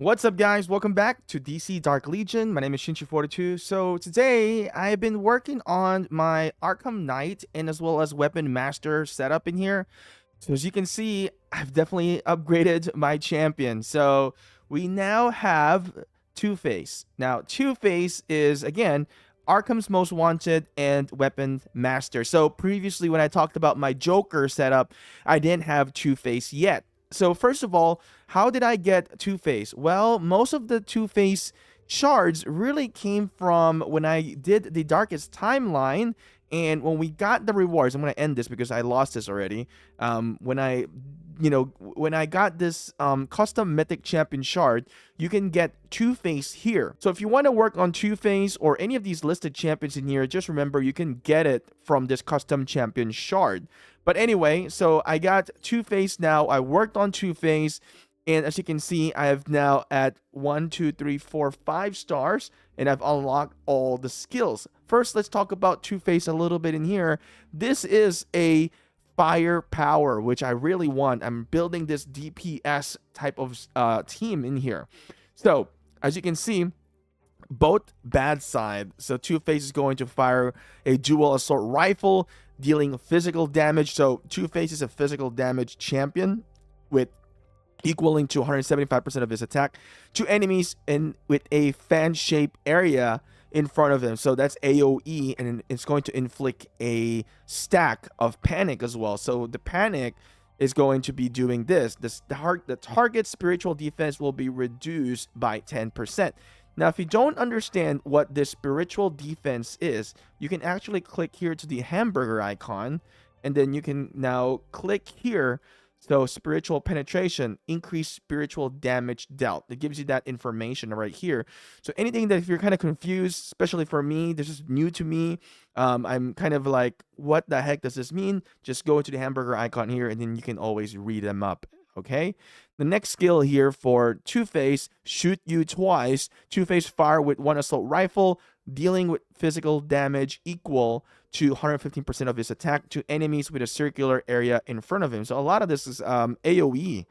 What's up, guys? Welcome back to DC Dark Legion. My name is Shinchi42. So today I've been working on my Arkham Knight and as well as Weapon Master setup in here. So as you can see, I've definitely upgraded my champion. So we now have Two-Face. Now Two-Face is again Arkham's Most Wanted and Weapon Master. So previously when I talked about my Joker setup, I didn't have Two-Face yet. So first of all, how did I get Two-Face? Well, most of the Two-Face shards really came from when I did the Darkest Timeline, and when we got the rewards. I'm gonna end this because I lost this already. When I got this custom mythic champion shard, you can get Two-Face here. So if you want to work on Two-Face or any of these listed champions in here, just remember you can get it from this custom champion shard. But anyway, so I got Two-Face now. I worked on Two-Face, and as you can see, I have now at 1, 2, 3, 4, 5 stars, and I've unlocked all the skills. First, let's talk about Two-Face a little bit in here. This is a firepower, which I really want. I'm building this DPS type of team in here. So as you can see, both bad side. So Two-Face is going to fire a dual assault rifle, dealing physical damage. So Two-Face is a physical damage champion with equaling to 175% of his attack to enemies in with a fan-shaped area in front of him. So that's AoE, and it's going to inflict a stack of panic as well. So the panic is going to be doing this. The target spiritual defense will be reduced by 10%. Now, if you don't understand what this spiritual defense is, you can actually click here to the hamburger icon, and then you can now click here. So spiritual penetration, increased spiritual damage dealt. It gives you that information right here. So anything that if you're kind of confused, especially for me, this is new to me. I'm kind of like, what the heck does this mean? Just go into the hamburger icon here, and then you can always read them up. Okay, the next skill here for Two-Face, shoot you twice. Two-Face fire with one assault rifle, dealing with physical damage equal to 115% of his attack to enemies with a circular area in front of him. So a lot of this is AoE.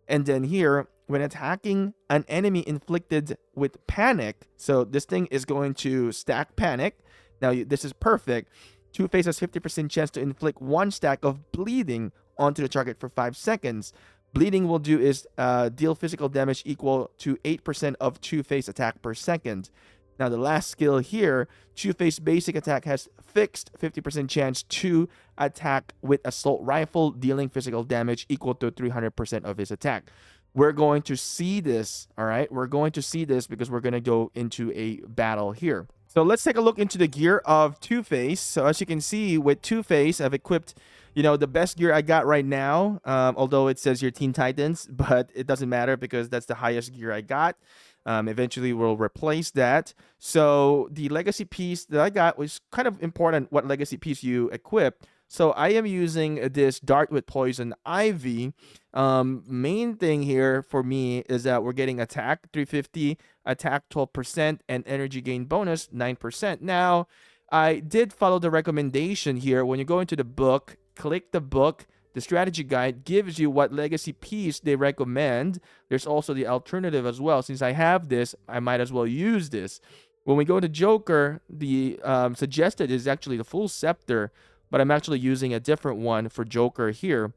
And then here, when attacking an enemy inflicted with panic, so this thing is going to stack panic. Now this is perfect. Two-Face has 50% chance to inflict one stack of bleeding onto the target for 5 seconds. Bleeding will do is deal physical damage equal to 8% of Two-Face attack per second. Now the last skill here, Two-Face basic attack has fixed 50% chance to attack with assault rifle, dealing physical damage equal to 300% of his attack. We're going to see this, all right? We're going to see this because we're going to go into a battle here. So let's take a look into the gear of Two-Face. So as you can see with Two-Face, I've equipped, the best gear I got right now, although it says your Teen Titans, but it doesn't matter because that's the highest gear I got. Eventually we'll replace that. So the legacy piece that I got was kind of important what legacy piece you equip. So I am using this Dart with Poison Ivy. Main thing here for me is that we're getting attack 350, attack 12%, and energy gain bonus 9%. Now, I did follow the recommendation here. When you go into the book, click the book. The strategy guide gives you what legacy piece they recommend. There's also the alternative as well. Since I have this, I might as well use this. When we go to Joker, the suggested is actually the full scepter, but I'm actually using a different one for Joker here.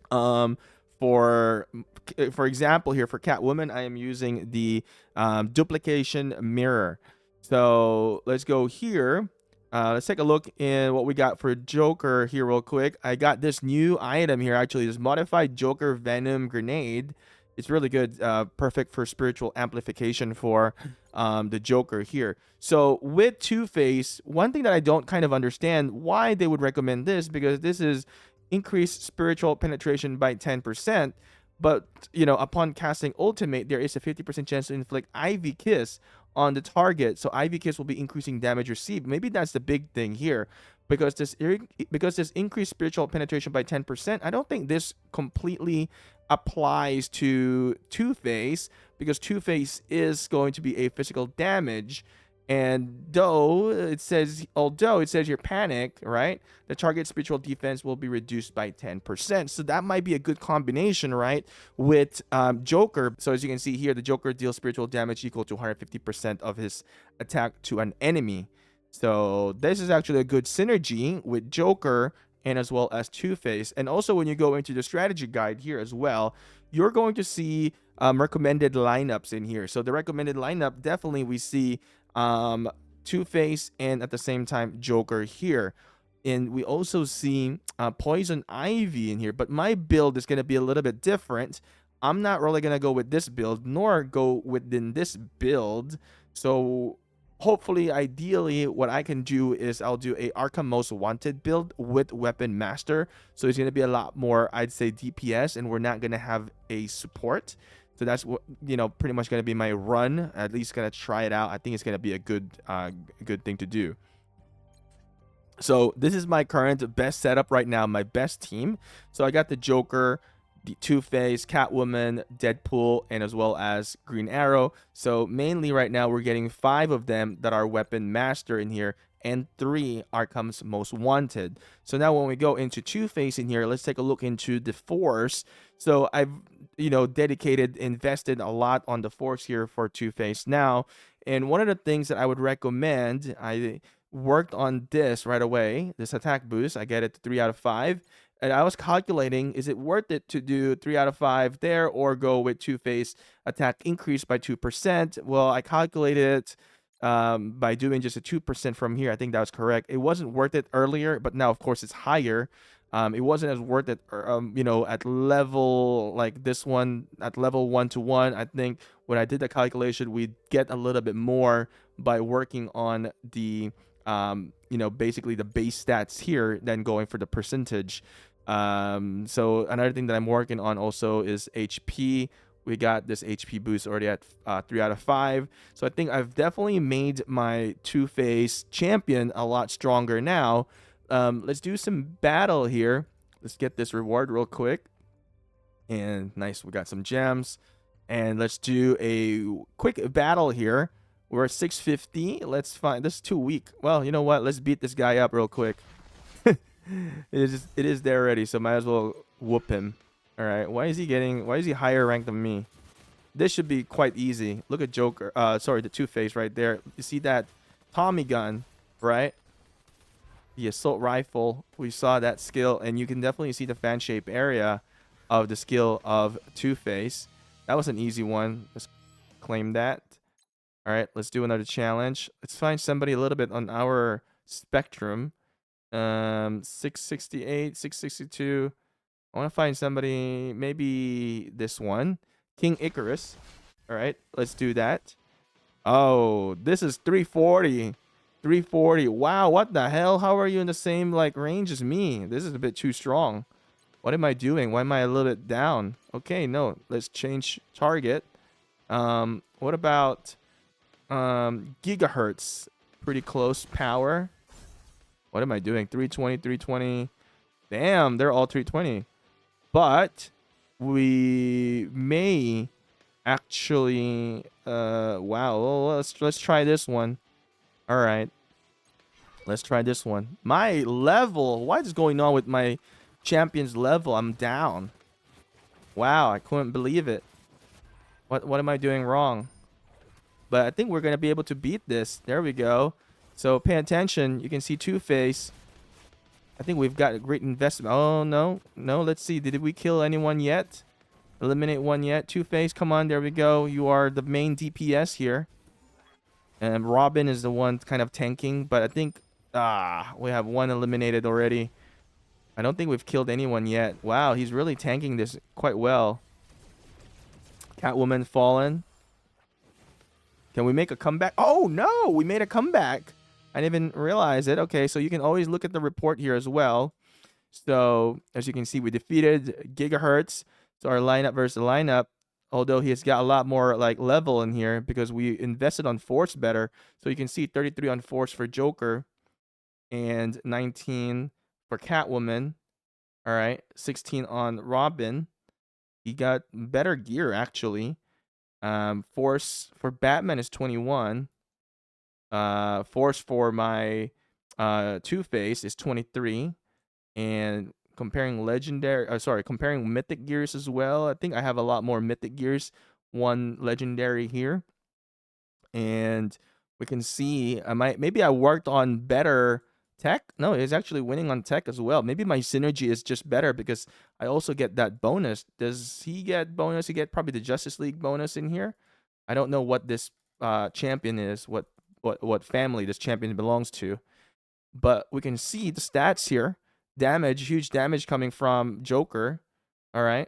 For example, here for Catwoman, I am using the duplication mirror. So let's go here. Let's take a look in what we got for Joker here real quick. I got this new item here, actually, this modified Joker Venom Grenade. It's really good, perfect for spiritual amplification for the Joker here. So with Two-Face, one thing that I don't kind of understand why they would recommend this, because this is increased spiritual penetration by 10%. But, upon casting Ultimate, there is a 50% chance to inflict Ivy Kiss on the target. So Ivy Kiss will be increasing damage received. Maybe that's the big thing here. Because this increased spiritual penetration by 10%, I don't think this completely applies to Two-Face, because Two-Face is going to be a physical damage. And although it says you're panicked, right? The target spiritual defense will be reduced by 10%. So that might be a good combination, right? With Joker. So as you can see here, the Joker deals spiritual damage equal to 150% of his attack to an enemy. So this is actually a good synergy with Joker and as well as Two-Face. And also when you go into the strategy guide here as well, you're going to see recommended lineups in here. So the recommended lineup, definitely we see Two-Face and at the same time Joker here. And we also see Poison Ivy in here, but my build is going to be a little bit different. I'm not really going to go with this build, nor go within this build. So hopefully, ideally, what I can do is I'll do a Arkham Most Wanted build with Weapon Master. So it's going to be a lot more, I'd say, DPS, and we're not going to have a support. So that's what, pretty much going to be my run. At least going to try it out. I think it's going to be a good thing to do. So this is my current best setup right now, my best team. So I got the Joker, the Two-Face, Catwoman, Deadpool, and as well as Green Arrow. So mainly right now we're getting 5 of them that are Weapon Master in here, and 3 Arkham's Most Wanted. So now when we go into Two-Face in here, let's take a look into the Force. So I've invested a lot on the Force here for Two-Face now. And one of the things that I would recommend, I worked on this right away, this attack boost. I get it to 3 out of 5. And I was calculating, is it worth it to do 3 out of 5 there or go with Two-Face attack increase by 2%? Well, I calculated it by doing just a 2% from here. I think that was correct. It wasn't worth it earlier, but now, of course, it's higher. It wasn't as worth it, at level like this one, at level 1-to-1. I think when I did the calculation, we get a little bit more by working on the basically the base stats here than going for the percentage. So another thing that I'm working on also is HP. We got this HP boost already at 3 out of 5. So I think I've definitely made my Two-Face champion a lot stronger now. Let's do some battle here. Let's get this reward real quick. And nice, we got some gems. And let's do a quick battle here. We're at 650. Let's find this is too weak. Well, you know what? Let's beat this guy up real quick. It is there already, so might as well whoop him. All right. Why is he higher ranked than me? This should be quite easy. Look at Joker. Sorry, the Two-Face right there. You see that Tommy gun, right? The assault rifle. We saw that skill, and you can definitely see the fan shape area of the skill of Two-Face. That was an easy one. Let's claim that. All right, let's do another challenge. Let's find somebody a little bit on our spectrum. 668, 662. I want to find somebody, maybe this one. King Icarus. All right, let's do that. Oh, this is 340. 340. Wow, what the hell? How are you in the same range as me? This is a bit too strong. What am I doing? Why am I a little bit down? Okay, no. Let's change target. What about gigahertz? Pretty close power. What am I doing? 320, 320. Damn, they're all 320. But we may actually wow, well, let's try this one. All right. Let's try this one. My level, what is going on with my champion's level? I'm down. Wow, I couldn't believe it. What am I doing wrong? But I think we're going to be able to beat this. There we go. So pay attention. You can see Two-Face. I think we've got a great investment. Oh, no. No, let's see. Did we kill anyone yet? Eliminate one yet? Two-Face, come on. There we go. You are the main DPS here. And Robin is the one kind of tanking. But I think we have one eliminated already. I don't think we've killed anyone yet. Wow, he's really tanking this quite well. Catwoman fallen. Can we make a comeback? Oh, no, we made a comeback. I didn't even realize it. Okay, so you can always look at the report here as well. So, as you can see, we defeated Gigahertz. So, our lineup versus lineup, although he has got a lot more level in here because we invested on Force better. So, you can see 33 on Force for Joker and 19 for Catwoman. All right, 16 on Robin. He got better gear, actually. Force for Batman is 21. Force for my Two-Face is 23, and comparing legendary, comparing mythic gears as well. I think I have a lot more mythic gears, one legendary here, and we can see maybe I worked on better tech. No, it's actually winning on tech as well. Maybe my synergy is just better because I also get that bonus. Does he get bonus? He get probably the Justice League bonus in here. I don't know what this champion is, what family this champion belongs to, but we can see the stats here. Damage, huge damage coming from Joker. All right.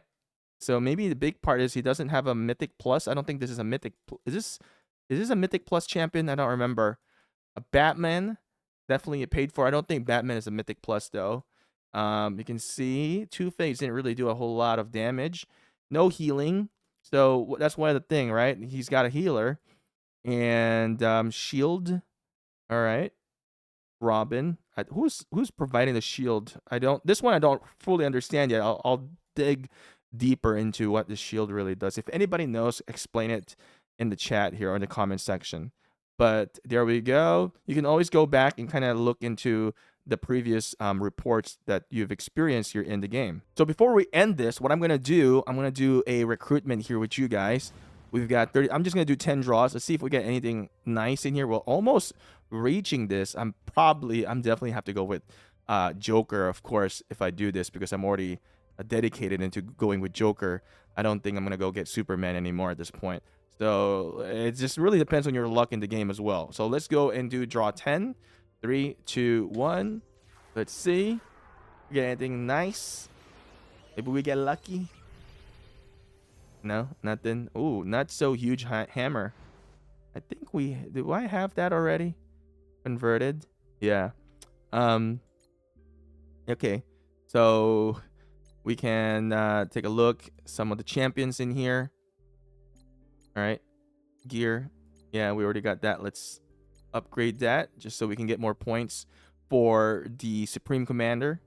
So maybe the big part is he doesn't have a mythic plus. I don't think this is a mythic. Is this a mythic plus champion? I don't remember. A Batman, definitely paid for. I don't think Batman is a mythic plus though. You can see Two-Face didn't really do a whole lot of damage. No healing. So that's one of the thing, right? He's got a healer and shield. All right. Robin. Who's providing the shield? This one I don't fully understand yet. I'll dig deeper into what the shield really does. If anybody knows, explain it in the chat here or in the comment section. But there we go. You can always go back and kind of look into the previous reports that you've experienced here in the game. So before we end this, what I'm going to do a recruitment here with you guys. We've got 30. I'm just going to do 10 draws. Let's see if we get anything nice in here. We're almost reaching this. I'm definitely have to go with Joker, of course, if I do this, because I'm already dedicated into going with Joker. I don't think I'm going to go get Superman anymore at this point. So it just really depends on your luck in the game as well. So let's go and do draw 10. 3, 2, 1. Let's see. Get anything nice? Maybe we get lucky. No, nothing. Ooh, not so huge hammer. I think do I have that already? Converted? Yeah. Okay. So we can take a look. Some of the champions in here. All right. Gear. Yeah, we already got that. Let's upgrade that just so we can get more points for the Supreme Commander.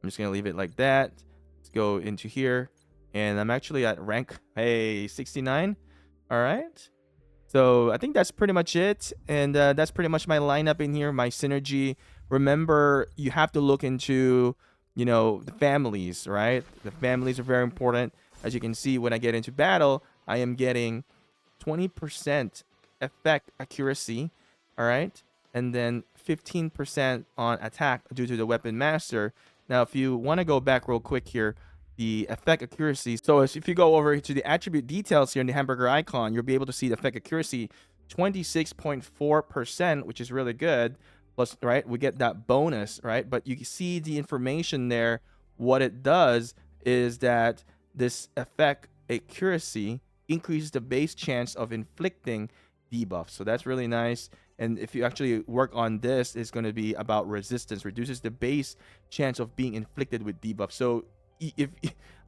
I'm just going to leave it like that. Let's go into here. And I'm actually at rank, 69. All right. So I think that's pretty much it. And that's pretty much my lineup in here, my synergy. Remember, you have to look into, the families, right? The families are very important. As you can see, when I get into battle, I am getting 20% effect accuracy. All right. And then 15% on attack due to the weapon master. Now, if you want to go back real quick here, the effect accuracy. So if you go over to the attribute details here in the hamburger icon, you'll be able to see the effect accuracy 26.4%, which is really good. Plus, right, we get that bonus, right? But you see the information there. What it does is that this effect accuracy increases the base chance of inflicting debuffs. So that's really nice. And if you actually work on this, it's going to be about resistance, reduces the base chance of being inflicted with debuff. So if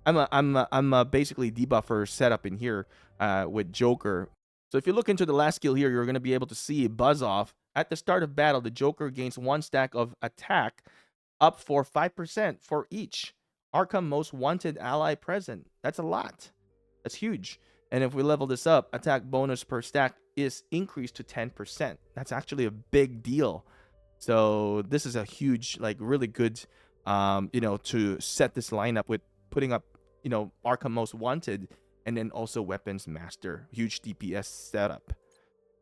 I'm a basically debuffer setup in here with Joker. So if you look into the last skill here, you're going to be able to see Buzz Off. At the start of battle, the Joker gains 1 stack of attack, up for 5% for each Arkham most wanted ally present. That's a lot. That's huge. And if we level this up, attack bonus per stack is increased to 10%. That's actually a big deal. So this is a huge, like, really good, to set this lineup with putting up, Arkham Most Wanted and then also Weapons Master. Huge DPS setup.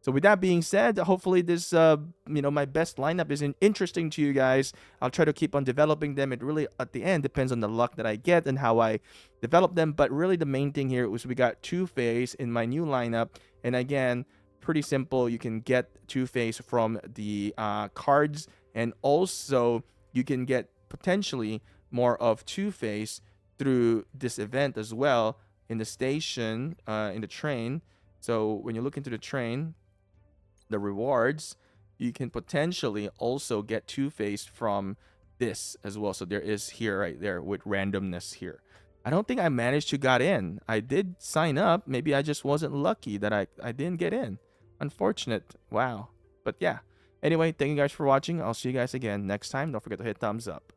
So with that being said, hopefully this, my best lineup is interesting to you guys. I'll try to keep on developing them. It really, at the end, depends on the luck that I get and how I develop them. But really the main thing here was we got Two-Face in my new lineup. And again, pretty simple. You can get Two-Face from the cards. And also you can get potentially more of Two-Face through this event as well in the station, in the train. So when you look into the train, the rewards, you can potentially also get Two-Face from this as well. So there is here right there with randomness here. I don't think I managed to got in. I did sign up. Maybe I just wasn't lucky that I didn't get in. Unfortunate. Wow. But yeah. Anyway, thank you guys for watching. I'll see you guys again next time. Don't forget to hit thumbs up.